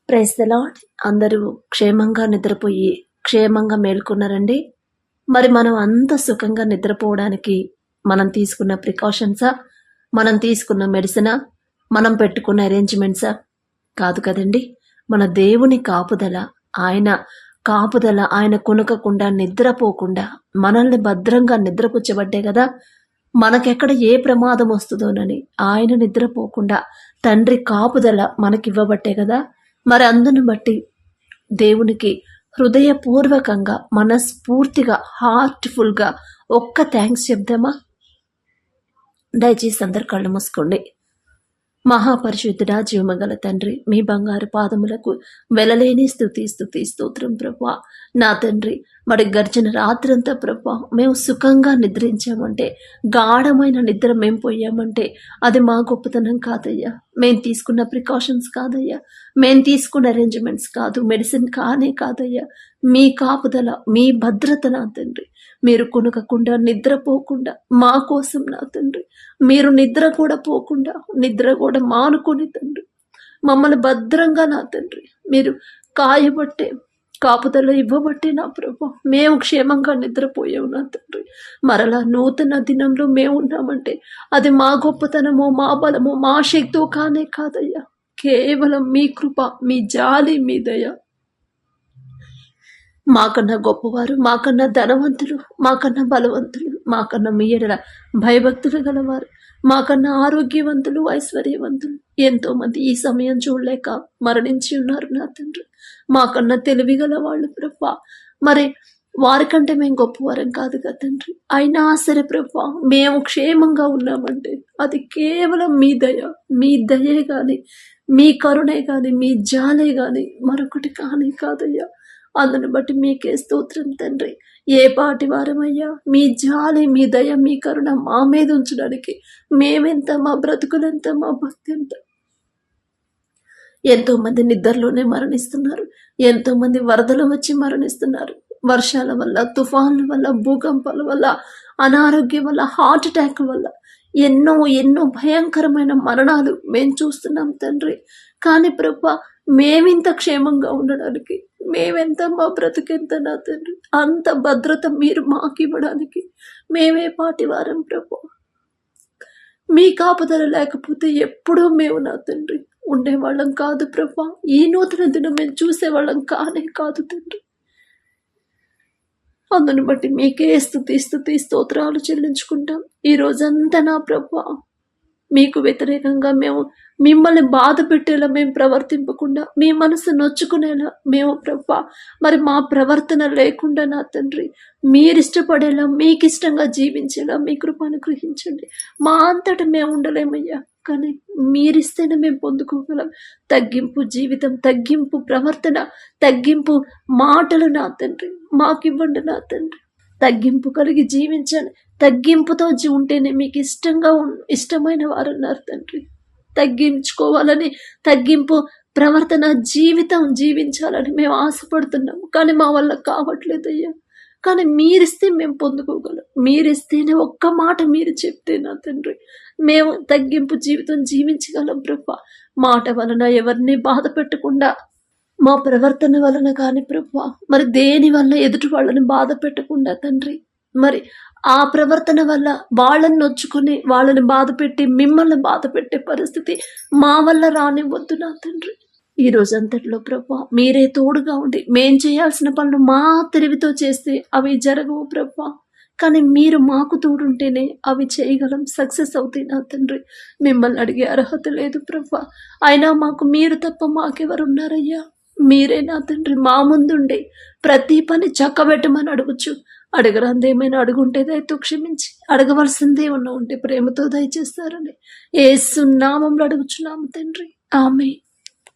Praise the lord. అందరూ క్షేమంగా నిద్రపోయి క్షేమంగా మేల్కొన్నారండి. మరి మనం అంత సుఖంగా నిద్రపోవడానికి మనం తీసుకున్న ప్రికాషన్సా, మనం తీసుకున్న మెడిసినా, మనం పెట్టుకున్న అరేంజ్మెంట్సా? కాదు కదండి. మన దేవుని కాపుదల, ఆయన కాపుదల, ఆయన కునకకుండా నిద్రపోకుండా మనల్ని భద్రంగా నిద్రపుచ్చబట్టే కదా మనకెక్కడ ఏ ప్రమాదం వస్తుందోనని ఆయన నిద్రపోకుండా తండ్రి కాపుదల మనకివ్వబట్టే కదా. మరి అందును బట్టి దేవునికి హృదయపూర్వకంగా మనస్ఫూర్తిగా హార్ట్ఫుల్గా ఒక్క థ్యాంక్స్ చెప్దామా? దయచేసి అందరు కళ్ళు మూసుకోండి. మహాపరిశుద్ధుడా, జీవమగల తండ్రి, మీ బంగారు పాదములకు వెలలేని స్తుతి స్తోత్రం ప్రభా. నా తండ్రి, మరి గడిచిన రాత్రంతా ప్రభా మేము సుఖంగా నిద్రించామంటే, గాఢమైన నిద్ర మేము పోయామంటే అది మా గొప్పతనం కాదయ్యా. మేము తీసుకున్న ప్రికాషన్స్ కాదయ్యా, మేము తీసుకున్న అరేంజ్మెంట్స్ కాదు, మెడిసిన్ కాదయ్యా. మీ కాపుదల, మీ భద్రత నా తండ్రి. మీరు కొనుకకుండా నిద్రపోకుండా మా కోసం నా తండ్రి, మీరు నిద్ర కూడా పోకుండా, నిద్ర కూడా మానుకొని తండ్రి మమ్మల్ని భద్రంగా నా తండ్రి మీరు కాయబట్టే, కాపుదల ఇవ్వబట్టే నా ప్రభు మేము క్షేమంగా నిద్రపోయాము నా తండ్రి. మరలా నూతన దినంలో మేము ఉన్నామంటే అది మా గొప్పతనమో, మా బలమో, మా శక్తో కాదయ్యా. కేవలం మీ కృప, మీ జాలి, మీ దయ. మాకన్నా గొప్పవారు, మాకన్నా ధనవంతులు, మాకన్నా బలవంతులు, మాకన్నా మీ ఎడల భయభక్తులు గలవారు, మాకన్నా ఆరోగ్యవంతులు, ఐశ్వర్యవంతులు ఎంతో మంది ఈ సమయం చూడలేక మరణించి ఉన్నారు నా తండ్రి. మాకన్నా తెలివి గల వాళ్ళు ప్రభా, మరి వారికంటే మేము గొప్పవారం కాదు కదా తండ్రి. అయినా సరే ప్రభా మేము క్షేమంగా ఉన్నామంటే అది కేవలం మీ దయ, మీ దయే గాని, మీ కరుణే గాని, మీ జాలే గాని మరొకటి కాదయ్యా. అందును బట్టి మీకే స్తోత్రం తండ్రి. ఏ పాటి వారమయ్యా, మీ జాలి, మీ దయ, మీ కరుణ మా మీద ఉంచడానికి మేమెంత, మా బ్రతుకులెంత, మా భక్తి ఎంత. ఎంతో మంది నిద్రలోనే మరణిస్తున్నారు, ఎంతో మంది వరదలు వచ్చి మరణిస్తున్నారు. వర్షాల వల్ల, తుఫాన్ల వల్ల, భూకంపాల వల్ల, అనారోగ్యం వల్ల, హార్ట్ అటాక్ వల్ల ఎన్నో భయంకరమైన మరణాలు మేము చూస్తున్నాం తండ్రి. కానీ ప్రభా మేమింత క్షేమంగా ఉండడానికి మేమెంత, మా బ్రతుకెంత నా తండ్రి, అంత భద్రత మీరు మాకు ఇవ్వడానికి మేమే పాటి వారం ప్రభా. మీ కాపుదల లేకపోతే ఎప్పుడూ మేము నా తండ్రి ఉండేవాళ్ళం కాదు ప్రభా. ఈ నూతన దినం మేము చూసేవాళ్ళం కాదు తండ్రి. అందును బట్టి మీకే స్తుతి స్తోత్రాలు చెల్లించుకుంటాం ఈ రోజంతా నా ప్రభా. మీకు వ్యతిరేకంగా మేము మిమ్మల్ని బాధ పెట్టేలా మేము ప్రవర్తింపకుండా, మీ మనసు నొచ్చుకునేలా మేము ప్రభా మరి మా ప్రవర్తన లేకుండా నా తండ్రి మీరిష్టపడేలా, మీకు ఇష్టంగా జీవించేలా మీ కృపను గ్రహించండి. మా అంతటా మేము ఉండలేమయ్యా, కానీ మీరిస్తేనే మేము పొందుకోగలం. తగ్గింపు జీవితం, తగ్గింపు ప్రవర్తన, తగ్గింపు మాటలు నా తండ్రి మాకివ్వండి నా తండ్రి. తగ్గింపు కలిగి జీవించండి. తగ్గింపుతో ఉంటేనే మీకు ఇష్టమైన వారు ఉన్నారు తండ్రి. తగ్గించుకోవాలని, తగ్గింపు ప్రవర్తన జీవితం జీవించాలని మేము ఆశపడుతున్నాము, కానీ మా వల్ల కావట్లేదయ్యా. కానీ మీరిస్తే మేము పొందుకోగలం. మీరిస్తేనే, ఒక్క మాట మీరు చెప్తే నా తండ్రి మేము తగ్గింపు జీవితం జీవించగలం ప్రభా. మాట వలన ఎవరిని బాధ పెట్టకుండా, మా ప్రవర్తన వలన కానీ ప్రభా మరి దేని వల్ల ఎదుటి వాళ్ళని బాధ పెట్టకుండా తండ్రి, మరి ఆ ప్రవర్తన వల్ల వాళ్ళని నొచ్చుకొని, వాళ్ళని బాధ పెట్టి, మిమ్మల్ని బాధ పెట్టే పరిస్థితి మా వల్ల రానివ్వద్దు నా తండ్రి. ఈ రోజంతట్లో ప్రభా మీరే తోడుగా ఉండి, మేం చేయాల్సిన పనులు మా తెలివితో చేస్తే అవి జరగవు ప్రభా. కానీ మీరు మాకు తోడుంటేనే అవి చేయగలం, సక్సెస్ అవుతాయి నా తండ్రి. మిమ్మల్ని అడిగే అర్హత లేదు ప్రభా. అయినా మాకు మీరు తప్ప మాకెవరున్నారయ్యా? మీరే నా తండ్రి మా ముందుండే ప్రతి పని చక్కబెట్టమని అడగచ్చు. అడగరాందేమైనా అడుగుంటే దయతో క్షమించి, అడగవలసిందే ఉంటే ప్రేమతో దయచేస్తారని యేసు నామములో అడుగుచున్నాము తండ్రి. ఆమేన్.